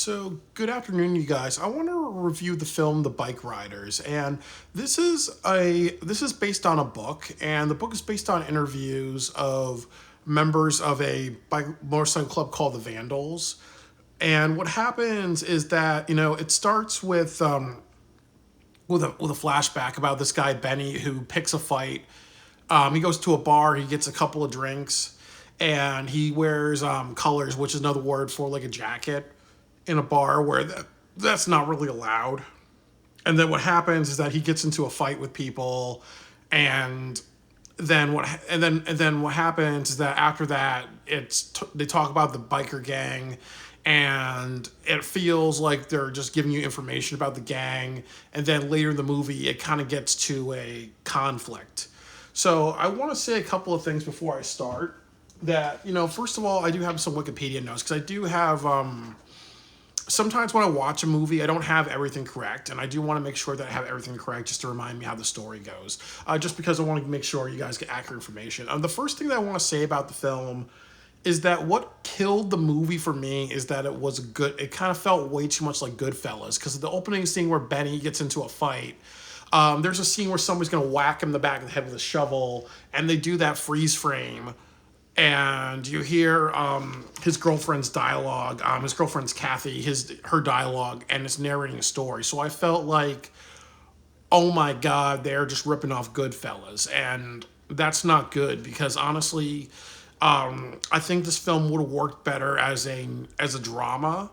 So, good afternoon, you guys. I want to review the film The Bike Riders, and this is based on a book, and the book is based on interviews of members of a bike motorcycle club called the Vandals. And what happens is that it starts with a flashback about this guy Benny who picks a fight. He goes to a bar, he gets a couple of drinks, and he wears colors, which is another word for like a jacket, in a bar where that's not really allowed. And then what happens is that he gets into a fight with people, and then what happens is that after that they talk about the biker gang, and it feels like they're just giving you information about the gang, and then later in the movie it kind of gets to a conflict. So I want to say a couple of things before I start. That first of all, I do have some Wikipedia notes because I do have sometimes when I watch a movie, I don't have everything correct, and I do want to make sure that I have everything correct just to remind me how the story goes. Just because I want to make sure you guys get accurate information. The first thing that I want to say about the film is that what killed the movie for me is that it was good. It kind of felt way too much like Goodfellas because the opening scene where Benny gets into a fight. There's a scene where somebody's gonna whack him in the back of the head with a shovel, and they do that freeze frame, and you hear his girlfriend's dialogue. His girlfriend's Kathy. Her dialogue, and it's narrating a story. So I felt like, oh my god, they're just ripping off Goodfellas, and that's not good because honestly, I think this film would have worked better as a drama.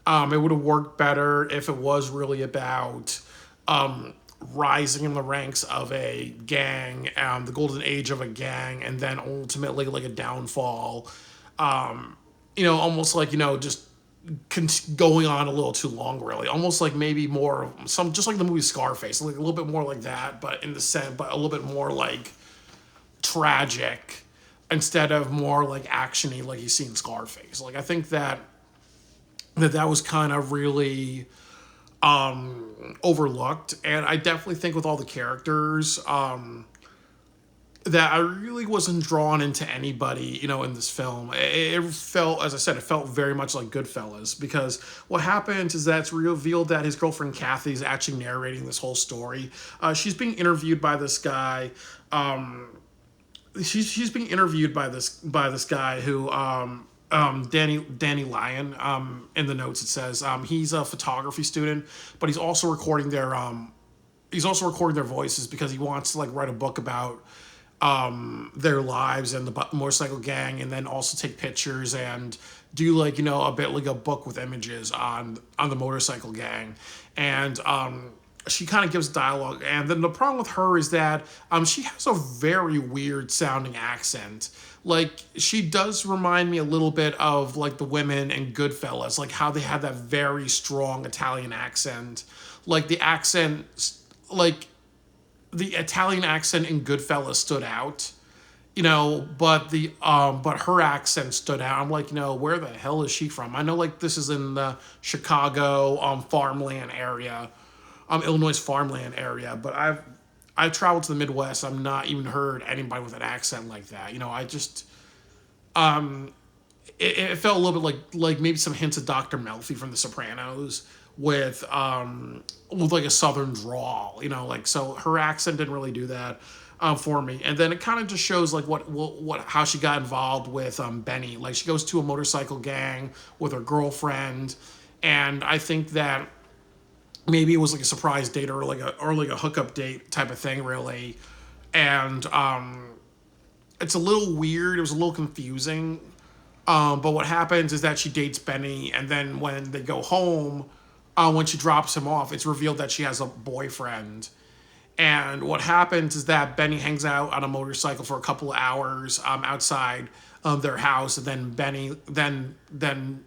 It would have worked better if it was really about rising in the ranks of a gang, the golden age of a gang, and then ultimately like a downfall. Almost like just going on a little too long, really. Almost like maybe more some just like the movie Scarface, like a little bit more like that, but a little bit more like tragic instead of more like actiony, like you see in Scarface. Like I think that was kind of really overlooked, and I definitely think with all the characters that I really wasn't drawn into anybody in this film. It felt, as I said, it felt very much like Goodfellas because what happens is that it's revealed that his girlfriend Kathy is actually narrating this whole story. She's being interviewed by this guy. She's being interviewed by this guy who Danny Lyon. In the notes it says he's a photography student, but he's also recording their voices because he wants to like write a book about their lives and the motorcycle gang, and then also take pictures and do like a bit like a book with images on the motorcycle gang. And she kind of gives dialogue, and then the problem with her is that she has a very weird sounding accent. Like she does remind me a little bit of like the women in Goodfellas, like how they had that very strong Italian accent. Like like the Italian accent in Goodfellas stood out, but her accent stood out. I'm like, where the hell is she from? I know like this is in the Chicago farmland area, Illinois farmland area, but I've traveled to the Midwest. I've not even heard anybody with an accent like that. I just it felt a little bit like maybe some hints of Dr. Melfi from The Sopranos with like a southern drawl. Like so her accent didn't really do that for me. And then it kind of just shows like what how she got involved with Benny. Like she goes to a motorcycle gang with her girlfriend, and I think that maybe it was like a surprise date or like a hookup date type of thing, really. And it's a little weird. It was a little confusing. But what happens is that she dates Benny, and then when they go home, when she drops him off, it's revealed that she has a boyfriend. And what happens is that Benny hangs out on a motorcycle for a couple of hours outside of their house, and then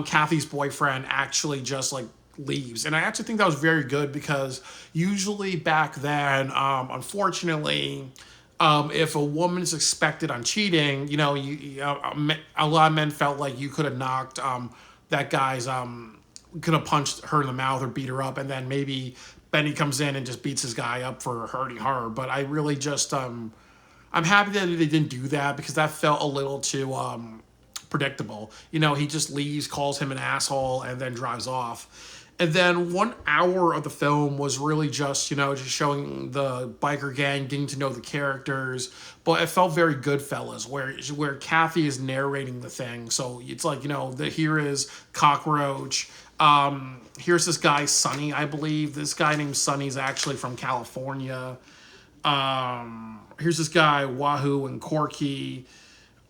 Kathy's boyfriend actually just like leaves. And I actually think that was very good because usually back then, unfortunately, if a woman is expected on cheating, a lot of men felt like you could have knocked that guy's could have punched her in the mouth or beat her up, and then maybe Benny comes in and just beats his guy up for hurting her. But I really just I'm happy that they didn't do that because that felt a little too predictable. He just leaves, calls him an asshole, and then drives off. And then 1 hour of the film was really just showing the biker gang, getting to know the characters. But it felt very Goodfellas, where Kathy is narrating the thing. So it's like, here is Cockroach. Here's this guy, Sonny, I believe. This guy named Sonny is actually from California. Here's this guy, Wahoo and Corky.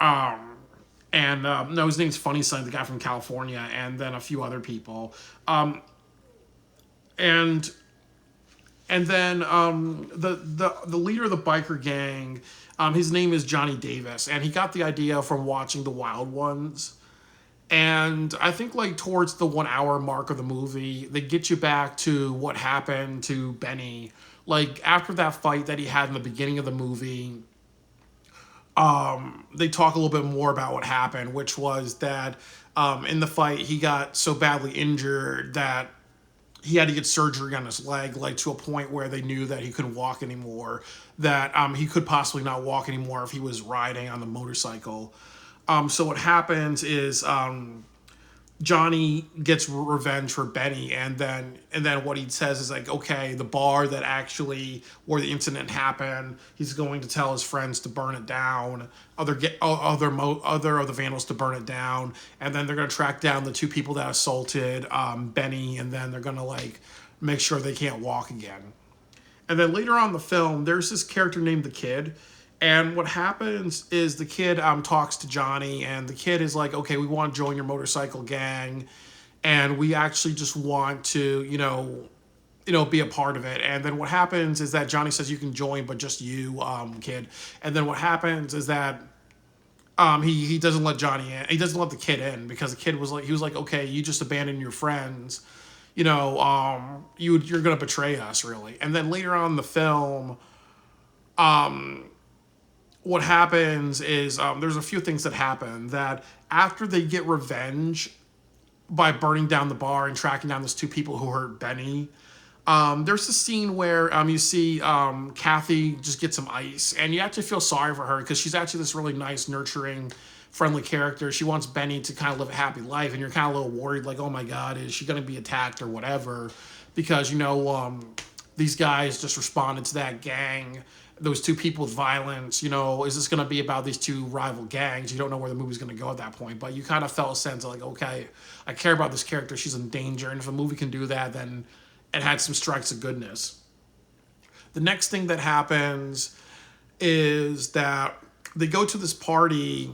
And no, his name's Funny Sonny, the guy from California, and then a few other people. And then the leader of the biker gang, his name is Johnny Davis, and he got the idea from watching The Wild Ones. And I think like towards the 1 hour mark of the movie, they get you back to what happened to Benny. Like after that fight that he had in the beginning of the movie, they talk a little bit more about what happened, which was that in the fight he got so badly injured that he had to get surgery on his leg, like to a point where they knew that he couldn't walk anymore, that he could possibly not walk anymore if he was riding on the motorcycle. So what happens is Johnny gets revenge for Benny, and then what he says is like, okay, the bar that actually where the incident happened, he's going to tell his friends to burn it down, other of the vandals to burn it down, and then they're going to track down the two people that assaulted Benny, and then they're going to like make sure they can't walk again. And then later on in the film, there's this character named the Kid. And what happens is the kid talks to Johnny, and the kid is like, okay, we want to join your motorcycle gang, and we actually just want to, be a part of it. And then what happens is that Johnny says you can join, but just you, kid. And then what happens is that he doesn't let Johnny in. He doesn't let the kid in because the kid was like, okay, you just abandoned your friends. You're going to betray us, really. And then later on in the film, what happens is there's a few things that happen that after they get revenge by burning down the bar and tracking down those two people who hurt Benny, there's a scene where you see Kathy just get some ice, and you actually feel sorry for her because she's actually this really nice, nurturing, friendly character. She wants Benny to kind of live a happy life, and you're kind of a little worried, like, oh my God, is she going to be attacked or whatever? Because, these guys just responded to that gang, those two people with violence. Is this going to be about these two rival gangs? You don't know where the movie's going to go at that point, but you kind of felt a sense of like, okay, I care about this character. She's in danger, and if a movie can do that, then it had some strikes of goodness. The next thing that happens is that they go to this party,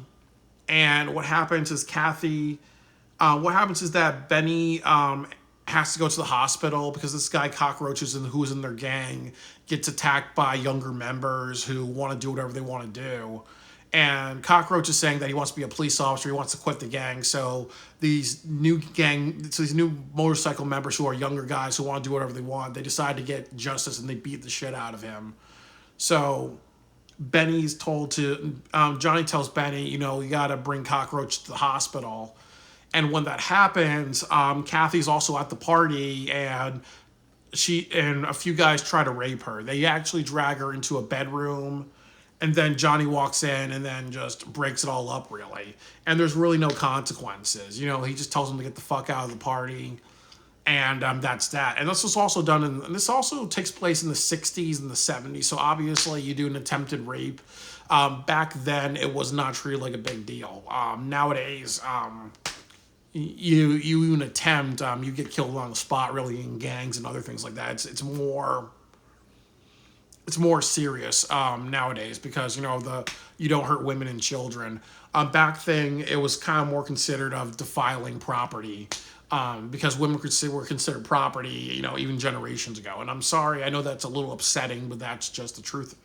and what happens is that Benny has to go to the hospital because this guy Cockroaches who's in their gang gets attacked by younger members who want to do whatever they want to do. And Cockroach is saying that he wants to be a police officer, he wants to quit the gang. So these new motorcycle members who are younger guys who want to do whatever they want, they decide to get justice and they beat the shit out of him. So Johnny tells Benny, you got to bring Cockroach to the hospital. And when that happens, Kathy's also at the party, and she and a few guys try to rape her. They actually drag her into a bedroom, and then Johnny walks in and then just breaks it all up, really. And there's really no consequences. He just tells them to get the fuck out of the party, and that's that. And this was also done this also takes place in the 60s and the 70s, so obviously you do an attempted rape. Back then, it was not treated like a big deal. Nowadays, you even attempt, you get killed on the spot, really, in gangs and other things like that. It's more serious nowadays because you don't hurt women and children. Back then, it was kind of more considered of defiling property because women were considered property, even generations ago. And I'm sorry, I know that's a little upsetting, but that's just the truth of it.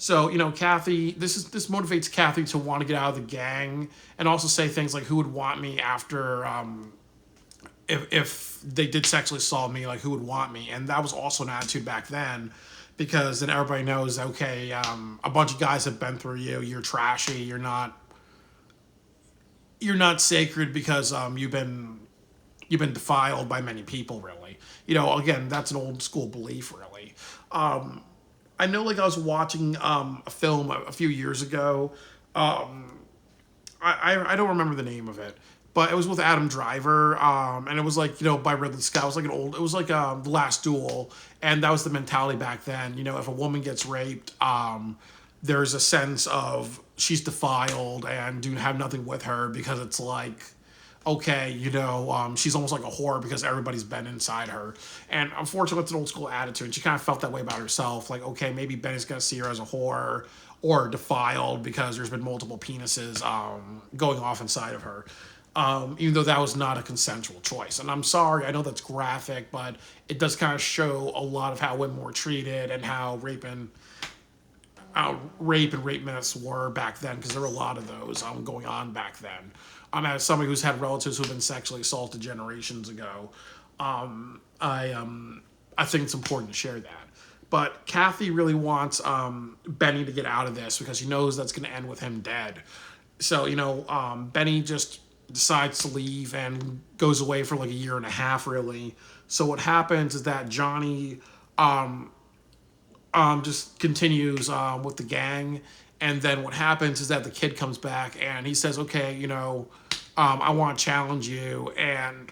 So, Kathy, this motivates Kathy to want to get out of the gang and also say things like, who would want me after, if they did sexually assault me, like, who would want me? And that was also an attitude back then because then everybody knows, okay, a bunch of guys have been through you, you're trashy, you're not sacred because you've been defiled by many people, really. Again, that's an old school belief, really. I know, like, I was watching a film a few years ago. I don't remember the name of it, but it was with Adam Driver, and it was like, by Ridley Scott. It was like it was like The Last Duel, and that was the mentality back then. If a woman gets raped, there's a sense of she's defiled and do have nothing with her, because it's like, okay, she's almost like a whore because everybody's been inside her. And unfortunately, it's an old school attitude. And she kind of felt that way about herself. Like, okay, maybe Benny's going to see her as a whore or defiled because there's been multiple penises going off inside of her. Even though that was not a consensual choice. And I'm sorry, I know that's graphic, but it does kind of show a lot of how women were treated and how rape and rape myths were back then, because there were a lot of those going on back then. As somebody who's had relatives who've been sexually assaulted generations ago, I think it's important to share that. But Kathy really wants Benny to get out of this because she knows that's going to end with him dead. So Benny just decides to leave and goes away for like a year and a half, really. So what happens is that Johnny just continues with the gang. And then what happens is that the kid comes back and he says, okay, I want to challenge you. And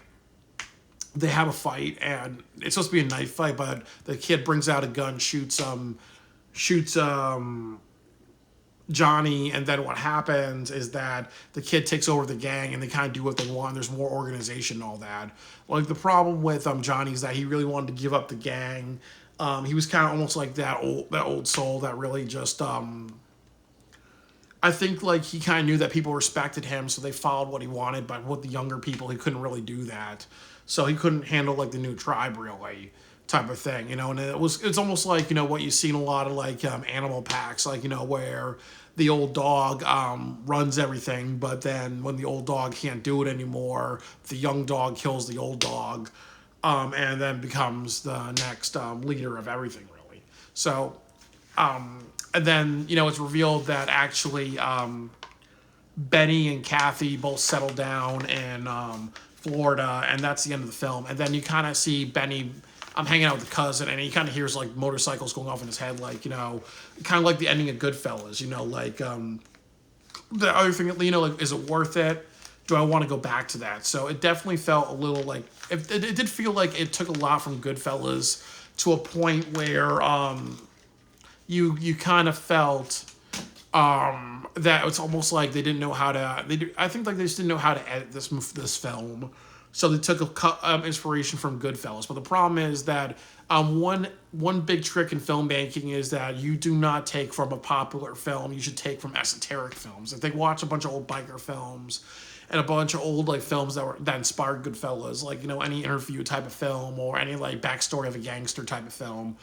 they have a fight, and it's supposed to be a knife fight, but the kid brings out a gun, shoots Johnny, and then what happens is that the kid takes over the gang and they kind of do what they want. There's more organization and all that. Like, the problem with Johnny is that he really wanted to give up the gang. He was kind of almost like that old soul that really just I think like he kind of knew that people respected him, so they followed what he wanted. But with the younger people, he couldn't really do that, so he couldn't handle like the new tribe really type of thing, And it's almost like what you see in a lot of like animal packs, like where the old dog runs everything, but then when the old dog can't do it anymore, the young dog kills the old dog, and then becomes the next leader of everything really. So. And then, it's revealed that actually Benny and Kathy both settled down in Florida, and that's the end of the film. And then you kind of see Benny hanging out with the cousin, and he kind of hears, like, motorcycles going off in his head, like, kind of like the ending of Goodfellas, like, the other thing, like, is it worth it? Do I want to go back to that? So it definitely felt a little like, it did feel like it took a lot from Goodfellas to a point where you kind of felt that it's almost like they didn't know how to. I think like they just didn't know how to edit this film, so they took inspiration from Goodfellas. But the problem is that one big trick in filmmaking is that you do not take from a popular film. You should take from esoteric films. If they watch a bunch of old biker films and a bunch of old like films that inspired Goodfellas, like any interview type of film or any like backstory of a gangster type of film,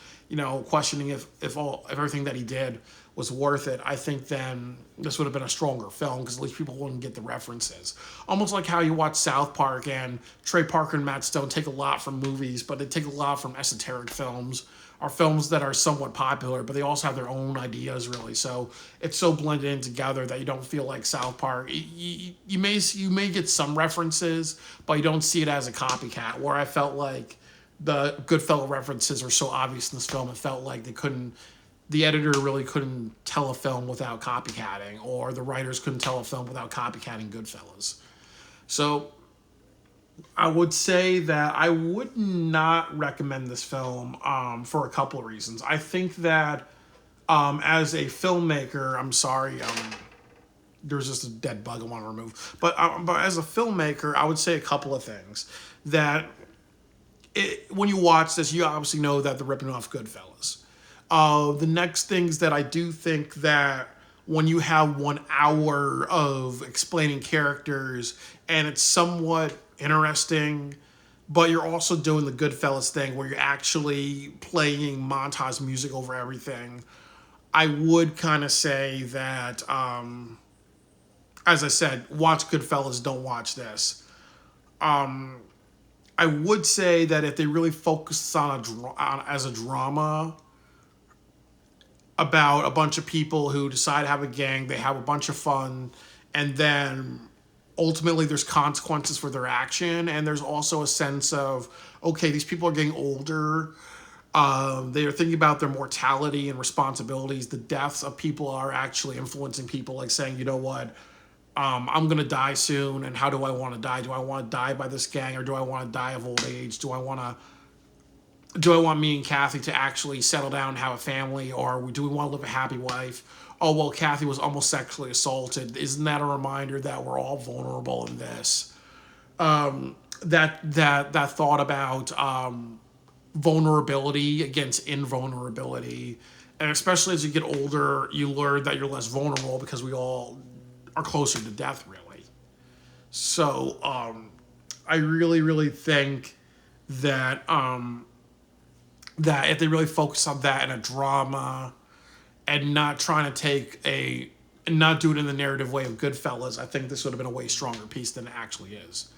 questioning if everything that he did was worth it, I think then this would have been a stronger film because at least people wouldn't get the references. Almost like how you watch South Park and Trey Parker and Matt Stone take a lot from movies, but they take a lot from esoteric films or films that are somewhat popular, but they also have their own ideas really. So it's so blended in together that you don't feel like South Park. You may get some references, but you don't see it as a copycat. Where I felt like the Goodfellas references are so obvious in this film, it felt like the editor really couldn't tell a film without copycatting, or the writers couldn't tell a film without copycatting Goodfellas. So I would say that I would not recommend this film for a couple of reasons. I think that as a filmmaker, I'm sorry, there's just a dead bug I want to remove. But as a filmmaker, I would say a couple of things. That when you watch this, you obviously know that they're ripping off Goodfellas. The next things that I do think that when you have 1 hour of explaining characters and it's somewhat interesting, but you're also doing the Goodfellas thing where you're actually playing montage music over everything, I would kind of say that, as I said, watch Goodfellas, don't watch this. I would say that if they really focus as a drama about a bunch of people who decide to have a gang, they have a bunch of fun, and then ultimately there's consequences for their action, and there's also a sense of, okay, these people are getting older, they are thinking about their mortality and responsibilities. The deaths of people are actually influencing people, like saying, you know what, I'm gonna die soon, and how do I want to die? Do I want to die by this gang, or do I want to die of old age? Do I want me and Kathy to actually settle down and have a family, or do we want to live a happy life? Oh well, Kathy was almost sexually assaulted. Isn't that a reminder that we're all vulnerable in this? That thought about vulnerability against invulnerability, and especially as you get older, you learn that you're less vulnerable because we all are closer to death, really. So I really, really think that that if they really focus on that in a drama and not trying to take a and not do it in the narrative way of Goodfellas, I think this would have been a way stronger piece than it actually is.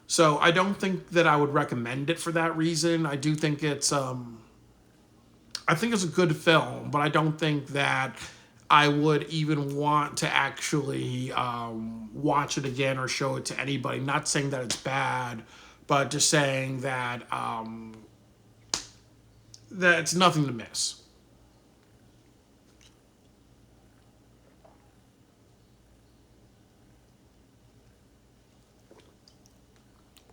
So I don't think that I would recommend it for that reason. I think it's a good film, but I don't think that I would even want to actually watch it again or show it to anybody. Not saying that it's bad, but just saying that that it's nothing to miss.